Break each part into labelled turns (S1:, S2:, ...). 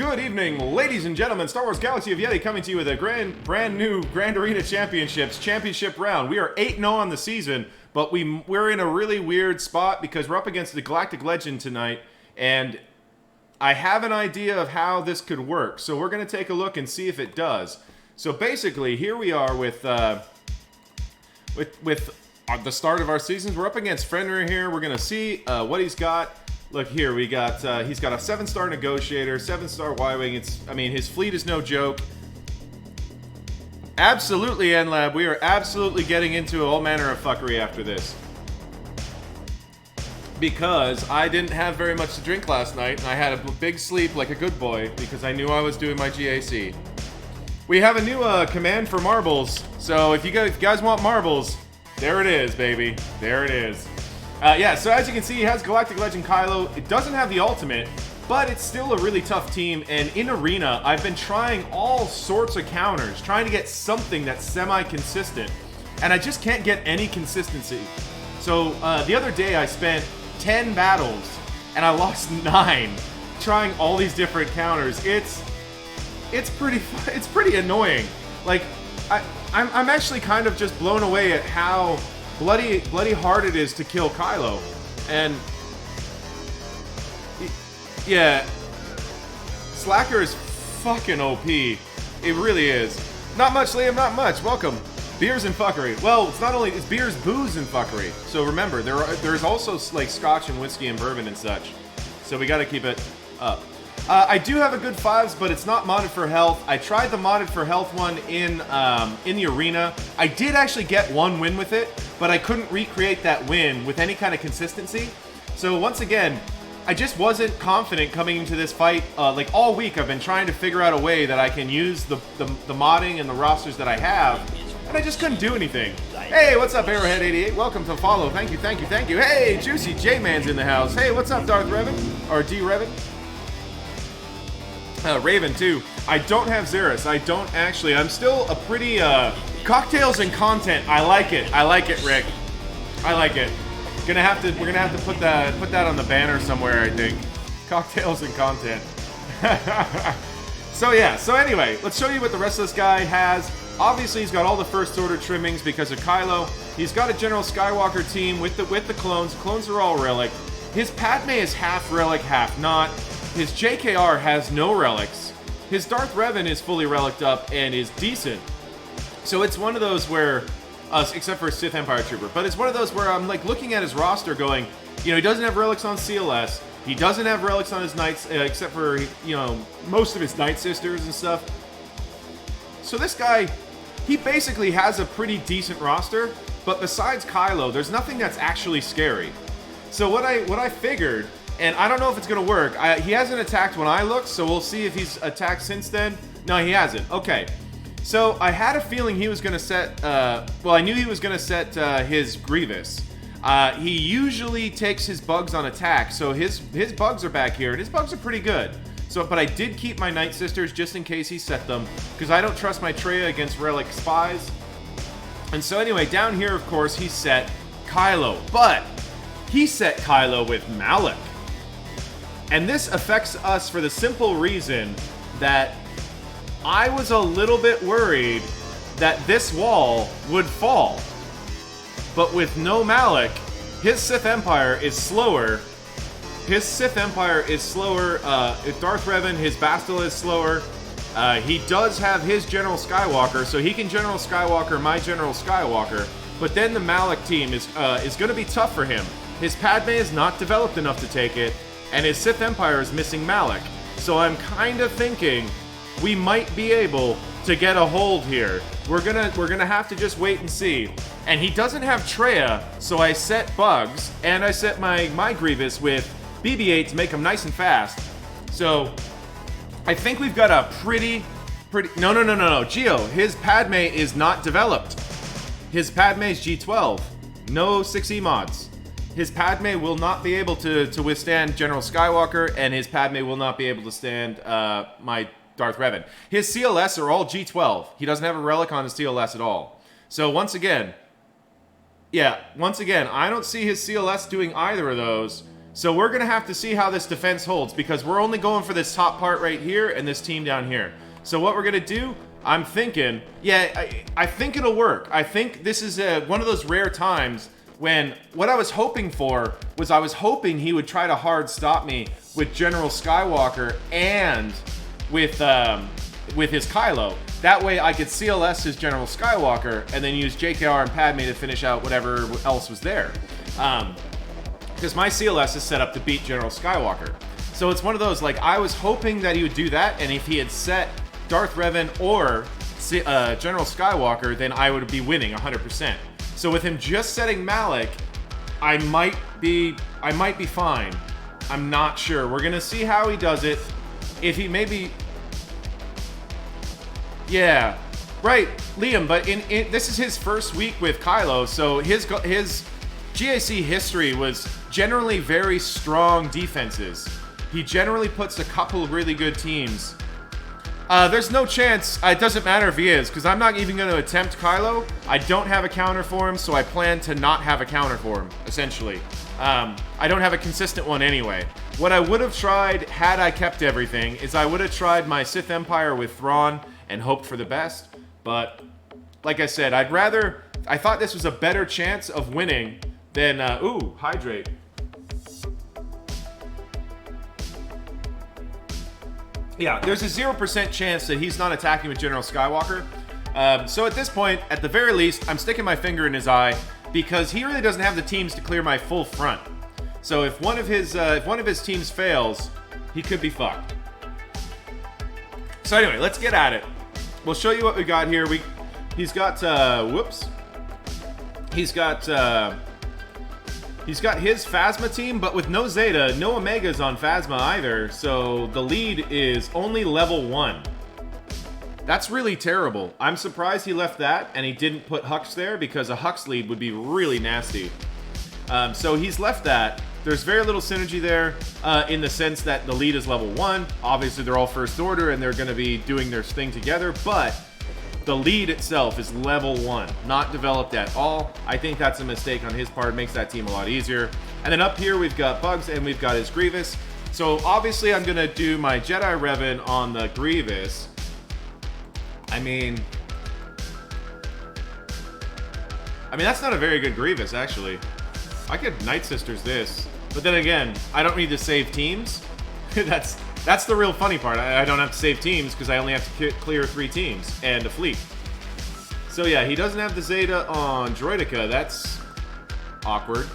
S1: Good evening, ladies and gentlemen. Star Wars Galaxy of Yeti coming to you with a brand new Grand Arena Championship round. We are 8-0 on the season, but we're in a really weird spot because we're up against the Galactic Legend tonight, and I have an idea of how this could work. So we're going to take a look and see if it does. So basically, here we are with the start of our seasons. We're up against Fenrir here. We're going to see what he's got. Look here, we got he's got a 7-star negotiator, 7-star Y-wing. His fleet is no joke. Absolutely, NLab. We are absolutely getting into all manner of fuckery after this. Because I didn't have very much to drink last night, and I had a big sleep like a good boy because I knew I was doing my GAC. We have a new command for marbles, so if you guys want marbles, there it is, baby. There it is. So as you can see, he has Galactic Legend Kylo. It doesn't have the ultimate, but it's still a really tough team. And in Arena, I've been trying all sorts of counters, trying to get something that's semi-consistent. And I just can't get any consistency. So the other day, I spent 10 battles, and I lost 9 trying all these different counters. It's pretty annoying. Like, I'm actually kind of just blown away at how bloody hard it is to kill Kylo. And yeah, Slacker is fucking OP. It really is. Not much, Liam, not much. Welcome. Beers and fuckery. Well, it's beers, booze, and fuckery. So remember, there's also like scotch and whiskey and bourbon and such. So we gotta keep it up. I do have a good 5s, but it's not modded for health. I tried the modded for health one in the arena. I did actually get one win with it, but I couldn't recreate that win with any kind of consistency. So once again, I just wasn't confident coming into this fight. Like all week, I've been trying to figure out a way that I can use the modding and the rosters that I have, and I just couldn't do anything. Hey, what's up, Arrowhead88? Welcome to follow. Thank you. Hey, Juicy J-Man's in the house. Hey, what's up, Darth Revan? Or D Revan? Raven, too. I don't have Xeris. I don't actually. I'm still a pretty, cocktails and content. I like it. Rick. I like it. We're gonna have to put that on the banner somewhere, I think. Cocktails and content. So anyway, let's show you what the rest of this guy has. Obviously, he's got all the first order trimmings because of Kylo. He's got a General Skywalker team with the clones. Clones are all relic. His Padme is half relic, half not. His JKR has no relics. His Darth Revan is fully relicked up and is decent. So it's one of those where, except for Sith Empire Trooper, but it's one of those where I'm like looking at his roster going, he doesn't have relics on CLS. He doesn't have relics on his knights, except for, most of his Night Sisters and stuff. So this guy, he basically has a pretty decent roster, but besides Kylo, there's nothing that's actually scary. So what I figured, and I don't know if it's going to work. He hasn't attacked when I looked, so we'll see if he's attacked since then. No, he hasn't. Okay. So I had a feeling he was going to set... I knew he was going to set his Grievous. He usually takes his bugs on attack, so his bugs are back here, and his bugs are pretty good. But I did keep my Night Sisters just in case he set them, because I don't trust my Traya against Relic Spies. And so anyway, down here, of course, he set Kylo. But he set Kylo with Malak. And this affects us for the simple reason that I was a little bit worried that this wall would fall. But with no Malak, his Sith Empire is slower. If Darth Revan, his Bastila is slower. He does have his General Skywalker, so he can General Skywalker my General Skywalker. But then the Malak team is going to be tough for him. His Padme is not developed enough to take it. And his Sith Empire is missing Malak. So I'm kind of thinking we might be able to get a hold here. We're gonna have to just wait and see. And he doesn't have Traya, so I set Bugs, and I set my Grievous with BB-8 to make him nice and fast. So I think we've got a pretty... No, Gio, his Padme is not developed. His Padme is G12. No 6E mods. His Padme will not be able to withstand General Skywalker, and his Padme will not be able to stand my Darth Revan. His CLS are all G12. He doesn't have a relic on his CLS at all. So once again, I don't see his CLS doing either of those. So we're going to have to see how this defense holds, because we're only going for this top part right here and this team down here. So what we're going to do, I'm thinking, yeah, I think it'll work. I think this is one of those rare times when what I was hoping for was I was hoping he would try to hard stop me with General Skywalker and with his Kylo. That way I could CLS his General Skywalker and then use JKR and Padme to finish out whatever else was there. Because my CLS is set up to beat General Skywalker. So it's one of those, like, I was hoping that he would do that, and if he had set Darth Revan or General Skywalker, then I would be winning 100%. So with him just setting Malak, I might be fine. I'm not sure. We're gonna see how he does it. If he maybe, yeah, right, Liam. But this is his first week with Kylo, so his GAC history was generally very strong defenses. He generally puts a couple of really good teams. There's no chance. It doesn't matter if he is, because I'm not even going to attempt Kylo. I don't have a counter for him, so I plan to not have a counter for him, essentially. I don't have a consistent one anyway. What I would have tried, had I kept everything, is I would have tried my Sith Empire with Thrawn and hoped for the best. But, like I said, I thought this was a better chance of winning than, ooh, hydrate. Yeah, there's a 0% chance that he's not attacking with General Skywalker. So at this point, at the very least, I'm sticking my finger in his eye because he really doesn't have the teams to clear my full front. So if one of his teams fails, he could be fucked. So anyway, let's get at it. We'll show you what we got here. He's got his Phasma team, but with no Zeta, no Omegas on Phasma either, so the lead is only level 1. That's really terrible. I'm surprised he left that, and he didn't put Hux there, because a Hux lead would be really nasty. So he's left that. There's very little synergy there, in the sense that the lead is level 1. Obviously, they're all First Order, and they're going to be doing their thing together, but the lead itself is level 1, not developed at all. I think that's a mistake on his part. It makes that team a lot easier. And then up here, we've got Bugs, and we've got his Grievous. So obviously, I'm going to do my Jedi Revan on the Grievous. I mean, that's not a very good Grievous, actually. I could Night Sisters this. But then again, I don't need to save teams. That's the real funny part. I don't have to save teams because I only have to clear 3 teams and a fleet. So yeah, he doesn't have the Zeta on Droideka. That's awkward.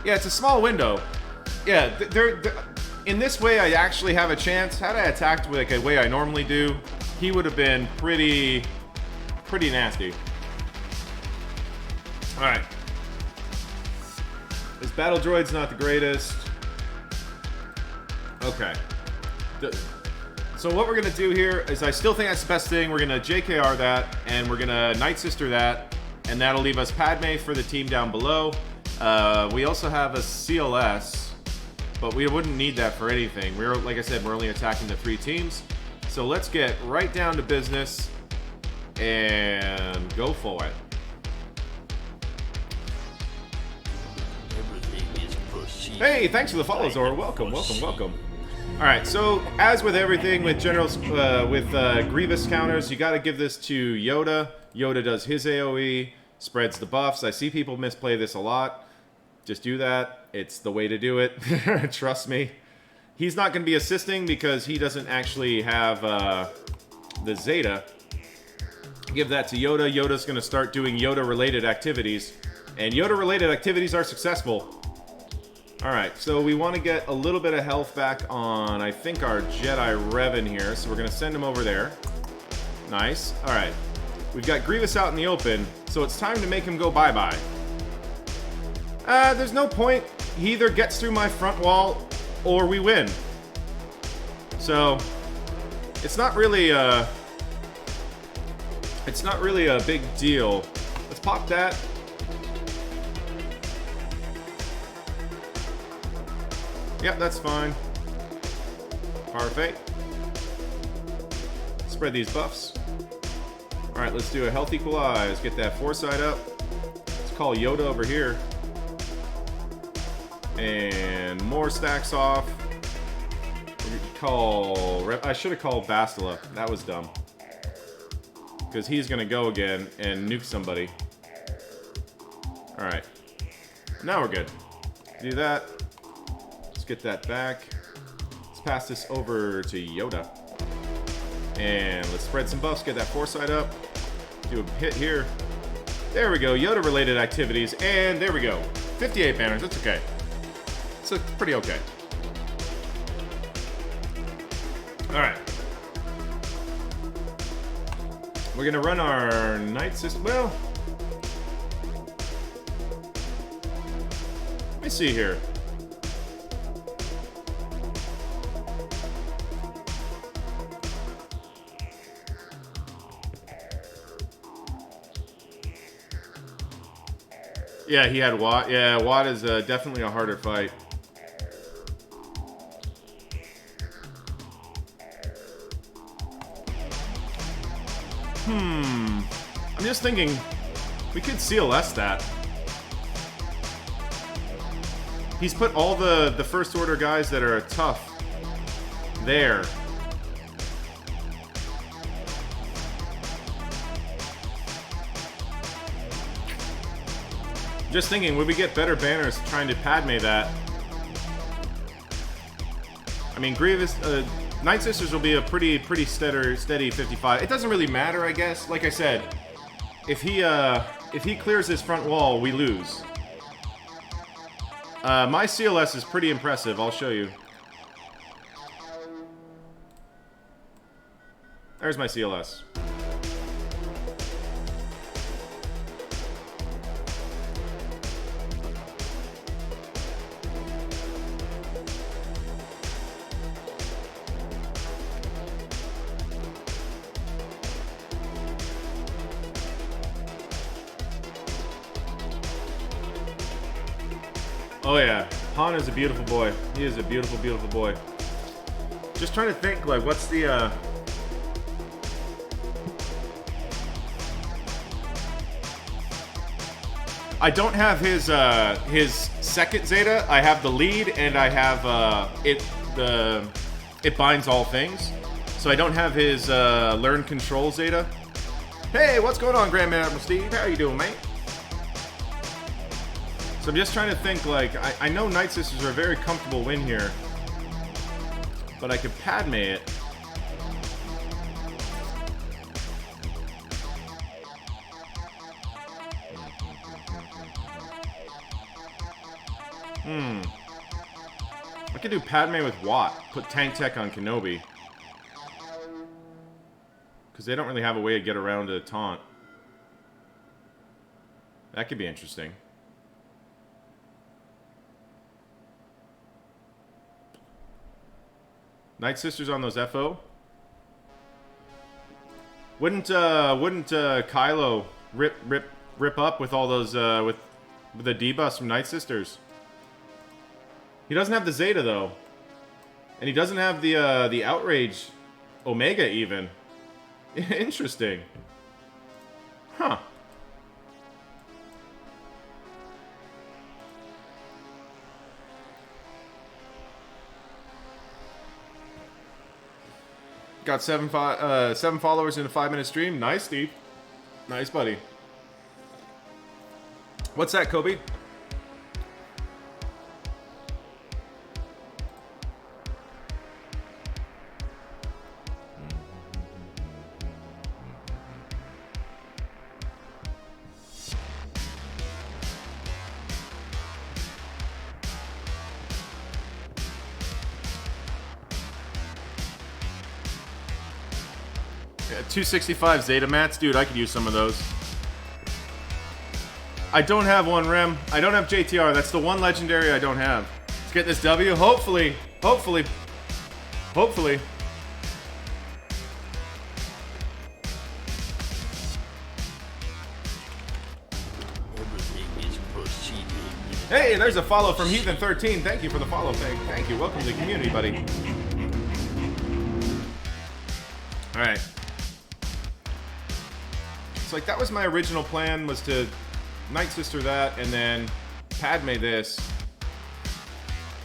S1: Yeah, it's a small window. Yeah, in this way, I actually have a chance. Had I attacked with like a way I normally do, he would have been pretty nasty. All right. His battle droid's not the greatest. Okay. So what we're going to do here is I still think that's the best thing. We're going to JKR that, and we're going to Night Sister that, and that'll leave us Padme for the team down below. We also have a CLS, but we wouldn't need that for anything. Like I said, we're only attacking the 3 teams. So let's get right down to business and go for it. Hey, thanks for the follow, Zora. Welcome. All right, so as with everything with Grievous counters, you got to give this to Yoda. Yoda does his AoE, spreads the buffs. I see people misplay this a lot. Just do that. It's the way to do it. Trust me. He's not going to be assisting because he doesn't actually have the Zeta. Give that to Yoda. Yoda's going to start doing Yoda-related activities. And Yoda-related activities are successful. Alright, so we want to get a little bit of health back on, I think, our Jedi Revan here. So we're going to send him over there. Nice. Alright. We've got Grievous out in the open, so it's time to make him go bye-bye. There's no point. He either gets through my front wall, or we win. So, it's not really a big deal. Let's pop that. Yep, that's fine. Perfect. Spread these buffs. Alright, let's do a health equalize. Get that foresight up. Let's call Yoda over here. And more stacks off. I should have called Bastila. That was dumb. Because he's going to go again and nuke somebody. Alright. Now we're good. Do that. Let's get that back. Let's pass this over to Yoda. And let's spread some buffs, get that foresight up. Do a hit here. There we go. Yoda-related activities. And there we go. 58 banners. That's okay. It's pretty okay. Alright. We're going to run our Night System. Well, let me see here. Yeah, he had Watt. Yeah, Watt is definitely a harder fight. I'm just thinking, we could CLS that. He's put all the first order guys that are tough there. Just thinking, would we get better banners trying to Padme that? I mean, Grievous, Night Sisters will be a pretty steady 55. It doesn't really matter, I guess. Like I said, if he clears his front wall, we lose. My CLS is pretty impressive. I'll show you. There's my CLS. Oh yeah, Han is a beautiful boy. He is a beautiful, beautiful boy. Just trying to think, like, what's the, I don't have his second Zeta. I have the lead, and I have, it binds all things. So I don't have his, learn control Zeta. Hey, what's going on, Grand Admiral Steve? How you doing, mate? So I'm just trying to think, like, I know Night Sisters are a very comfortable win here. But I could Padme it. I could do Padme with Watt. Put Tank Tech on Kenobi. Because they don't really have a way to get around to taunt. That could be interesting. Night Sisters on those FO. Wouldn't Kylo rip up with all those with the debuffs from Night Sisters? He doesn't have the Zeta though, and he doesn't have the Outrage Omega even. Interesting, huh? Got seven followers in a 5-minute stream. Nice, Steve. Nice, buddy. What's that, Kobe? Yeah, 265 Zeta mats. Dude, I could use some of those. I don't have one Rem. I don't have JTR. That's the one legendary I don't have. Let's get this W. Hopefully. Hopefully. Hopefully. Hey, there's a follow from Heathen13. Thank you for the follow. Thank you. Welcome to the community, buddy. Alright. So, like, that was my original plan, was to Night Sister that, and then Padme this.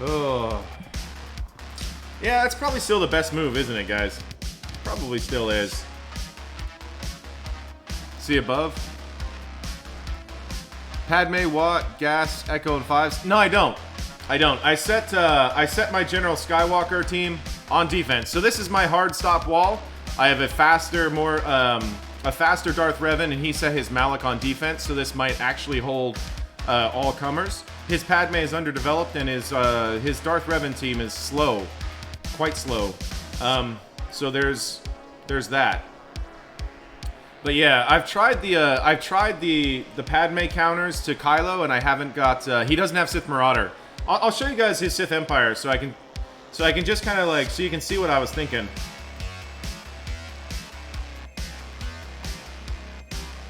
S1: Oh. Yeah, that's probably still the best move, isn't it, guys? Probably still is. See above? Padme, Watt, Gas, Echo, and 5s. No, I don't. I set my General Skywalker team on defense. So this is my hard stop wall. I have a faster Darth Revan, and he set his Malak on defense. So this might actually hold all comers. His Padme is underdeveloped, and his Darth Revan team is slow, quite slow. So there's that. But yeah, I've tried the Padme counters to Kylo, and I haven't got. He doesn't have Sith Marauder. I'll show you guys his Sith Empire, so I can just kind of like, so you can see what I was thinking.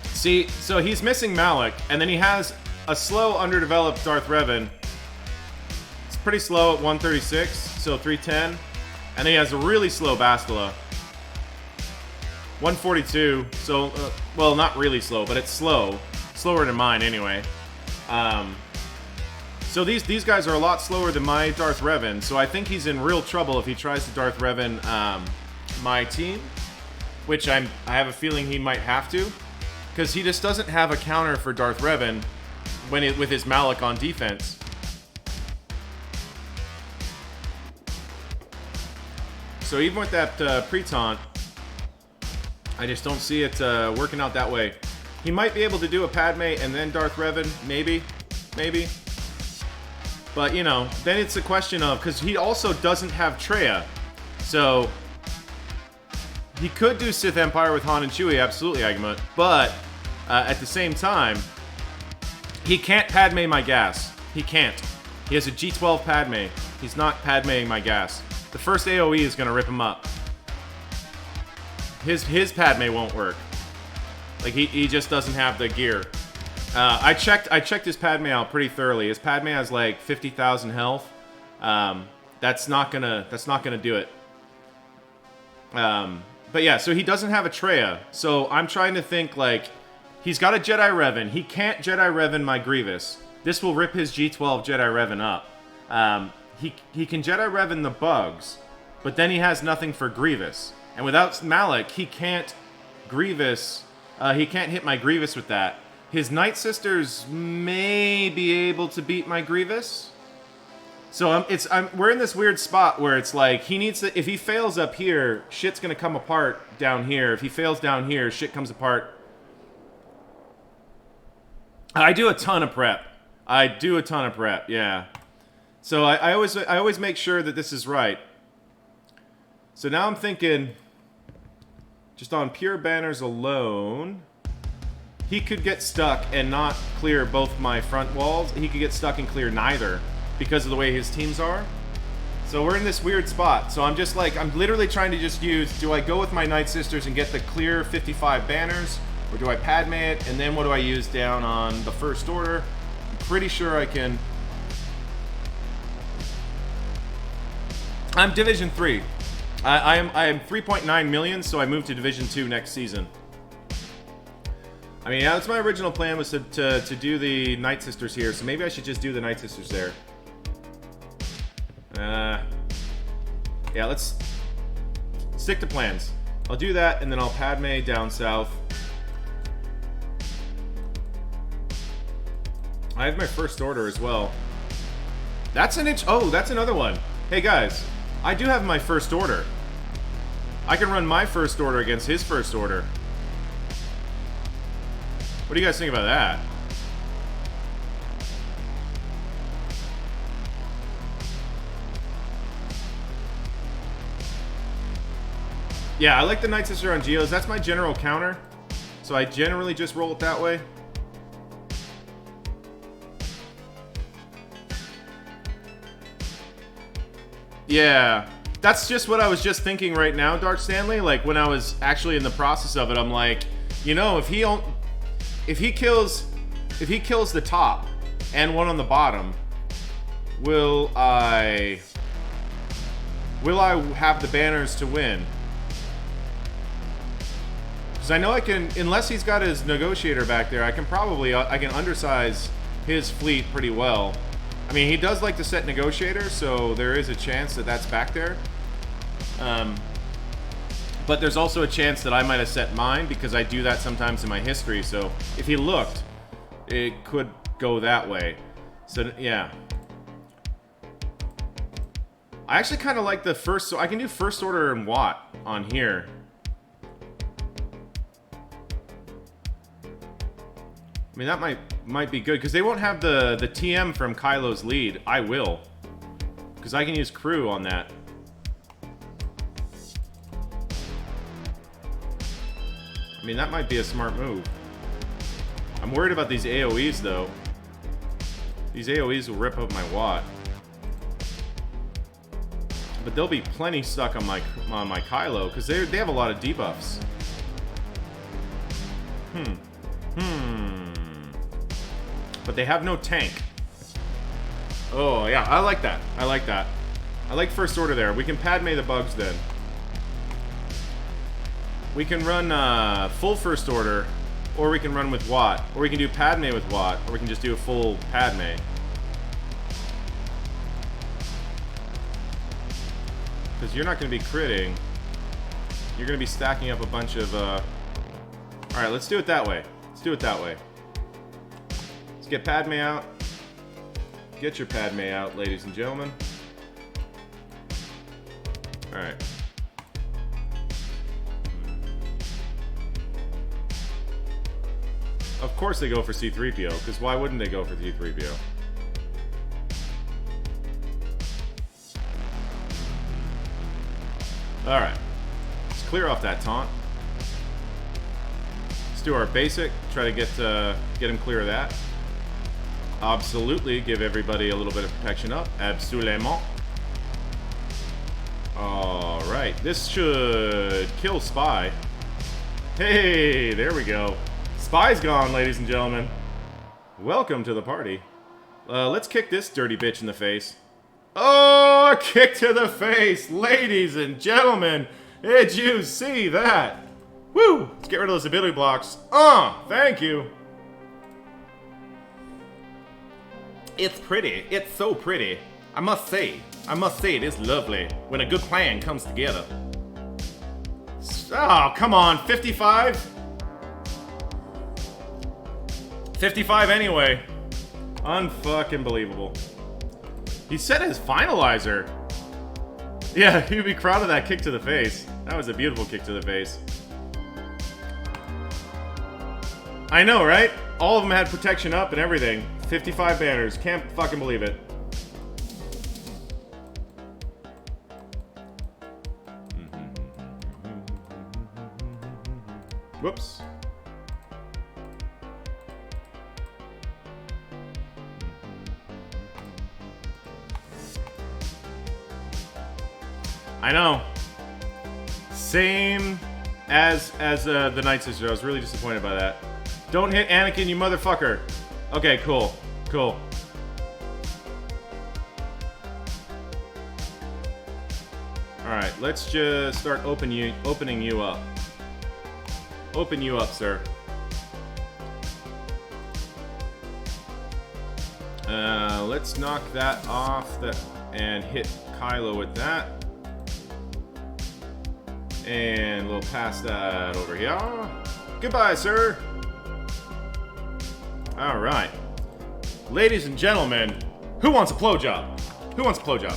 S1: See, so he's missing Malak, and then he has a slow, underdeveloped Darth Revan. It's pretty slow at 136, so 310, and then he has a really slow Bastila. 142, so, well, not really slow, but it's slow. Slower than mine, anyway. So these guys are a lot slower than my Darth Revan, so I think he's in real trouble if he tries to Darth Revan my team, which I have a feeling he might have to, because he just doesn't have a counter for Darth Revan with his Malak on defense. So even with that pre-taunt, I just don't see it working out that way. He might be able to do a Padme and then Darth Revan, maybe. But, you know, then it's a question of, because he also doesn't have Traya. So, he could do Sith Empire with Han and Chewie, absolutely, Agumut. But, at the same time, he can't Padme my gas. He can't. He has a G12 Padme. He's not Padmeing my gas. The first AoE is going to rip him up. His Padme won't work. Like, he just doesn't have the gear. I checked his Padme out pretty thoroughly. His Padme has like 50,000 health. That's not gonna do it. But yeah, so he doesn't have a Traya. So I'm trying to think, like, he's got a Jedi Revan. He can't Jedi Revan my Grievous. This will rip his G12 Jedi Revan up. He can Jedi Revan the bugs, but then he has nothing for Grievous. And without Malak, he can't Grievous. He can't hit my Grievous with that. His Night Sisters may be able to beat my Grievous. So we're in this weird spot where it's like he needs to. If he fails up here, shit's gonna come apart down here. If he fails down here, shit comes apart. I do a ton of prep. Yeah. So I always make sure that this is right. So now I'm thinking, just on pure banners alone, he could get stuck and not clear both my front walls. He could get stuck and clear neither because of the way his teams are. So we're in this weird spot. So I'm just like, I'm literally trying to just use, do I go with my Night Sisters and get the clear 55 banners? Or do I Padme it? And then what do I use down on the First Order? I'm pretty sure I can. I'm Division 3. I am 3.9 million, so I move to Division 2 next season. I mean, yeah, that's my original plan, was to do the Night Sisters here, so maybe I should just do the Night Sisters there. Yeah, let's stick to plans. I'll do that, and then I'll Padme down south. I have my First Order as well. That's an itch. Oh, that's another one. Hey, guys, I do have my First Order. I can run my First Order against his First Order. What do you guys think about that? Yeah, I like the Night Sister on Geos. That's my general counter. So I generally just roll it that way. Yeah. That's just what I was just thinking right now, Dark Stanley. Like, when I was actually in the process of it, I'm like, you know, if he kills the top and one on the bottom, will I have the banners to win? Because I know I can, unless he's got his negotiator back there, I can undersize his fleet pretty well. I mean, he does like to set Negotiator, so there is a chance that that's back there. But there's also a chance that I might have set mine, because I do that sometimes in my history, so if he looked, it could go that way. So, yeah. I actually kind of like the first, so I can do First Order and Watt on here. I mean, that might be good, because they won't have the TM from Kylo's lead. I will. Because I can use crew on that. I mean, that might be a smart move. I'm worried about these AoEs, though. These AoEs will rip up my Watt. But there'll be plenty stuck on my Kylo, because they have a lot of debuffs. But they have no tank. Oh, yeah, I like that. I like that. I like First Order there. We can Padme the bugs, then. We can run full First Order, or we can run with Watt. Or we can do Padme with Watt, or we can just do a full Padme. Because you're not going to be critting. You're going to be stacking up a bunch of... Alright, let's do it that way. Let's do it that way. Let's get Padme out. Get your Padme out, ladies and gentlemen. Alright. Of course they go for C-3PO, because why wouldn't they go for C-3PO? Alright. Let's clear off that taunt. Let's do our basic. Try to get him clear of that. Absolutely. Give everybody a little bit of protection up. Absolument. Alright. This should kill Spy. Hey, there we go. Spy's gone, ladies and gentlemen. Welcome to the party. Let's kick this dirty bitch in the face. Oh, kick to the face, ladies and gentlemen. Did you see that? Woo! Let's get rid of those ability blocks. Thank you. It's pretty. It's so pretty. I must say it is lovely when a good plan comes together. Oh, come on, 55? 55 anyway. Unfucking believable. He said his finalizer. Yeah, he'd be proud of that kick to the face. That was a beautiful kick to the face. I know, right? All of them had protection up and everything. 55 banners. Can't fucking believe it. Whoops. I know. Same as the Night Sister. I was really disappointed by that. Don't hit Anakin, you motherfucker. Okay, cool. Cool. Alright, let's just start opening you up. Open you up, sir. Let's knock that off and hit Kylo with that. And we'll pass that over here. Goodbye, sir. Alright. Ladies and gentlemen, who wants a blowjob? Who wants a blowjob?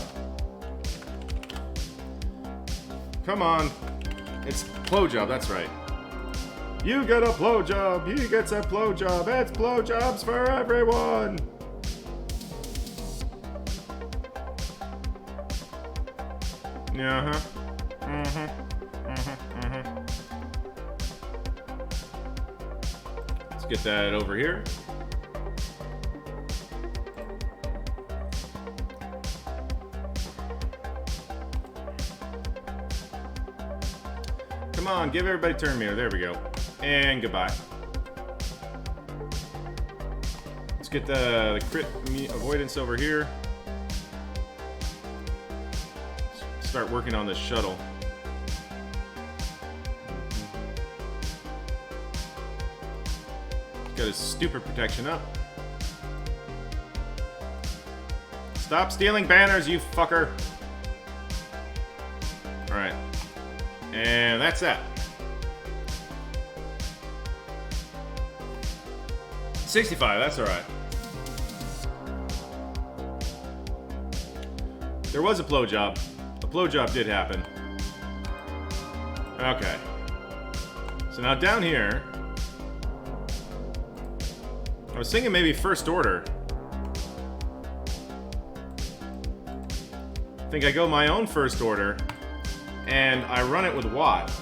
S1: Come on. It's blowjob, that's right. You get a blowjob. He gets a blowjob. It's blowjobs for everyone. Uh-huh. Let's get that over here. Come on, give everybody turn meter. There we go. And goodbye. Let's get the crit avoidance over here. Start working on this shuttle. Got his stupid protection up. Stop stealing banners, you fucker. Alright. And that's that. 65, that's alright. There was a blowjob. A blowjob did happen. Okay. So now down here, I was thinking maybe first order. I think I go my own first order, and I run it with Watt.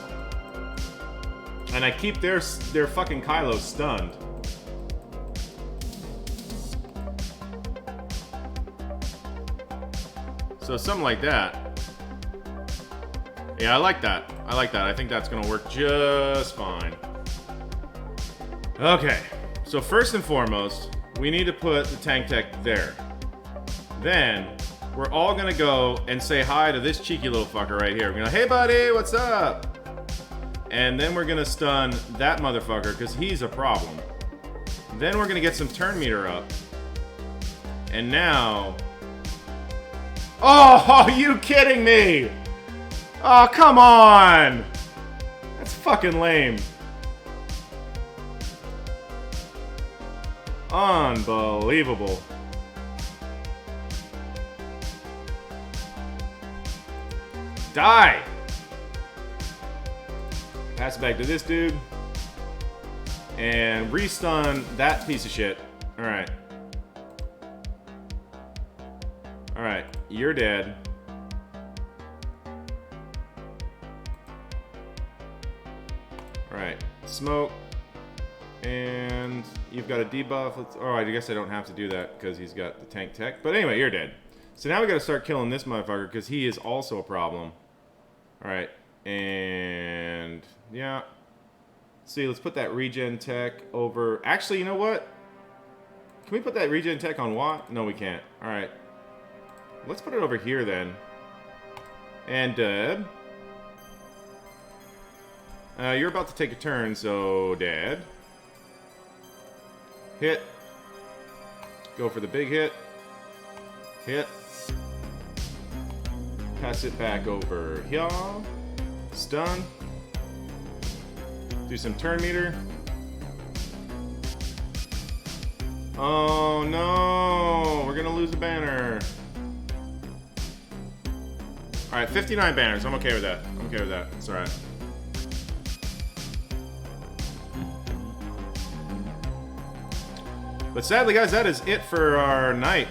S1: And I keep their fucking Kylo stunned. So something like that. Yeah, I like that. I like that. I think that's gonna work just fine. Okay. So first and foremost, we need to put the tank tech there. Then, we're all gonna go and say hi to this cheeky little fucker right here. We're gonna, hey buddy, what's up? And then we're gonna stun that motherfucker, because he's a problem. Then we're gonna get some turn meter up. And now... Oh, are you kidding me? Oh, come on! That's fucking lame. Unbelievable. Die! Pass it back to this dude. And restun that piece of shit. Alright. Alright, you're dead. Alright, smoke. And you've got a debuff. Oh, I guess I don't have to do that because he's got the tank tech. But anyway, you're dead. So now we gotta start killing this motherfucker because he is also a problem. Alright, and yeah. See, let's put that regen tech over. Actually, you know what? Can we put that regen tech on Watt? No, we can't. Alright. Let's put it over here then. And Deb. You're about to take a turn, so Dad. Hit. Go for the big hit. Hit. Pass it back over here. Stun. Do some turn meter. Oh no! We're gonna lose a banner. Alright, 59 banners. I'm okay with that. I'm okay with that. It's alright. But sadly, guys, that is it for our night.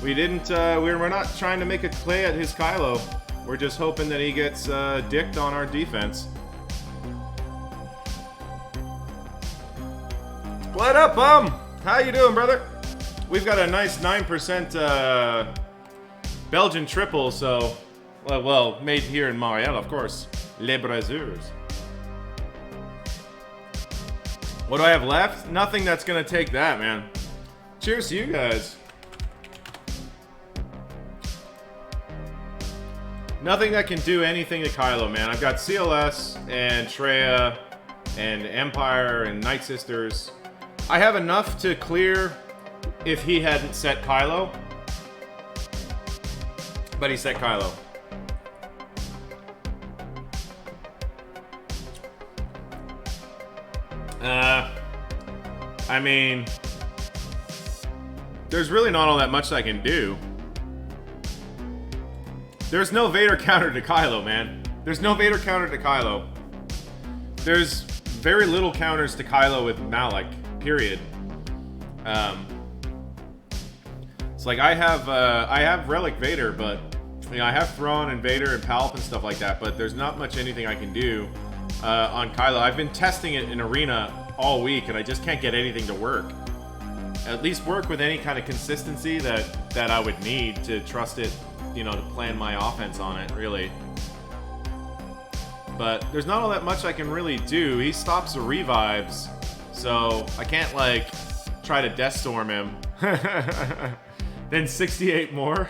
S1: We didn't, we're not trying to make a play at his Kylo. We're just hoping that he gets dicked on our defense. What up, bum? How you doing, brother? We've got a nice 9% Belgian triple, so... Well, made here in Marielle, of course. Les Brasseurs. What do I have left? Nothing that's gonna take that, man. Cheers to you guys. Nothing that can do anything to Kylo, man. I've got CLS and Traya and Empire and Night Sisters. I have enough to clear if he hadn't set Kylo. But he set Kylo. I mean, there's really not all that much I can do. There's no Vader counter to Kylo, man. There's no Vader counter to Kylo. There's very little counters to Kylo with Malak, period. It's like I have Relic Vader, but you know, I have Thrawn and Vader and Palp and stuff like that, but there's not much anything I can do on Kylo. I've been testing it in Arena all week, and I just can't get anything to work. At least work with any kind of consistency that I would need to trust it, you know, to plan my offense on it, really. But there's not all that much I can really do. He stops the revives, so I can't, like, try to Death Storm him. Then 68 more.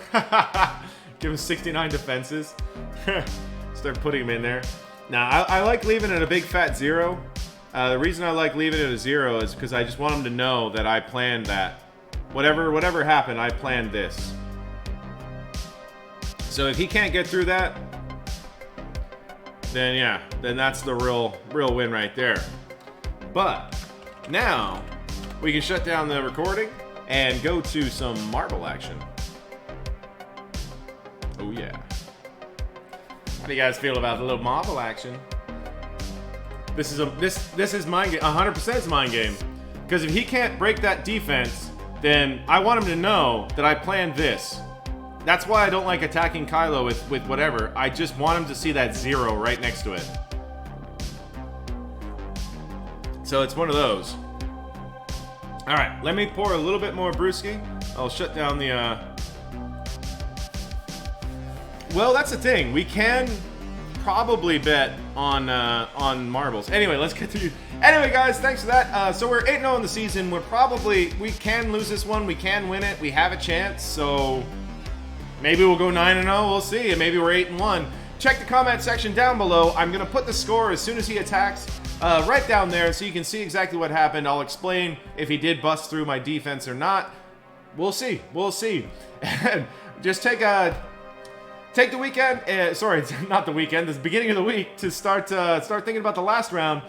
S1: Give him 69 defenses. Start putting him in there. Now, I like leaving it a big fat 0. The reason I like leaving it at a 0 is because I just want him to know that I planned that. Whatever happened, I planned this. So if he can't get through that, then yeah, then that's the real win right there. But now we can shut down the recording and go to some marble action. Oh yeah. How do you guys feel about the little marble action? This is mind game. 100% is mind game. Because if he can't break that defense, then I want him to know that I planned this. That's why I don't like attacking Kylo with whatever. I just want him to see that 0 right next to it. So it's one of those. Alright, let me pour a little bit more brewski. I'll shut down the... Well, that's the thing. We can probably bet on marbles. Anyway, let's get through. Anyway, guys, thanks for that. So we're 8-0 in the season. We can lose this one. We can win it. We have a chance. So maybe we'll go 9-0. We'll see. And maybe we're 8-1. Check the comment section down below. I'm going to put the score as soon as he attacks right down there so you can see exactly what happened. I'll explain if he did bust through my defense or not. We'll see. We'll see. And just take the weekend, sorry, not the weekend, the beginning of the week to start thinking about the last round.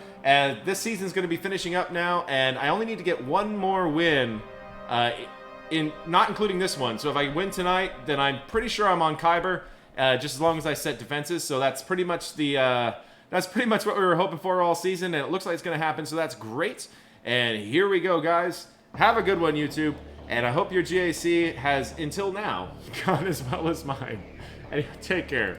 S1: This season's going to be finishing up now, and I only need to get one more win, not including this one. So if I win tonight, then I'm pretty sure I'm on Kyber, just as long as I set defenses. So that's pretty much what we were hoping for all season, and it looks like it's going to happen. So that's great. And here we go, guys. Have a good one, YouTube, and I hope your GAC has until now gone as well as mine. Anyway, take care.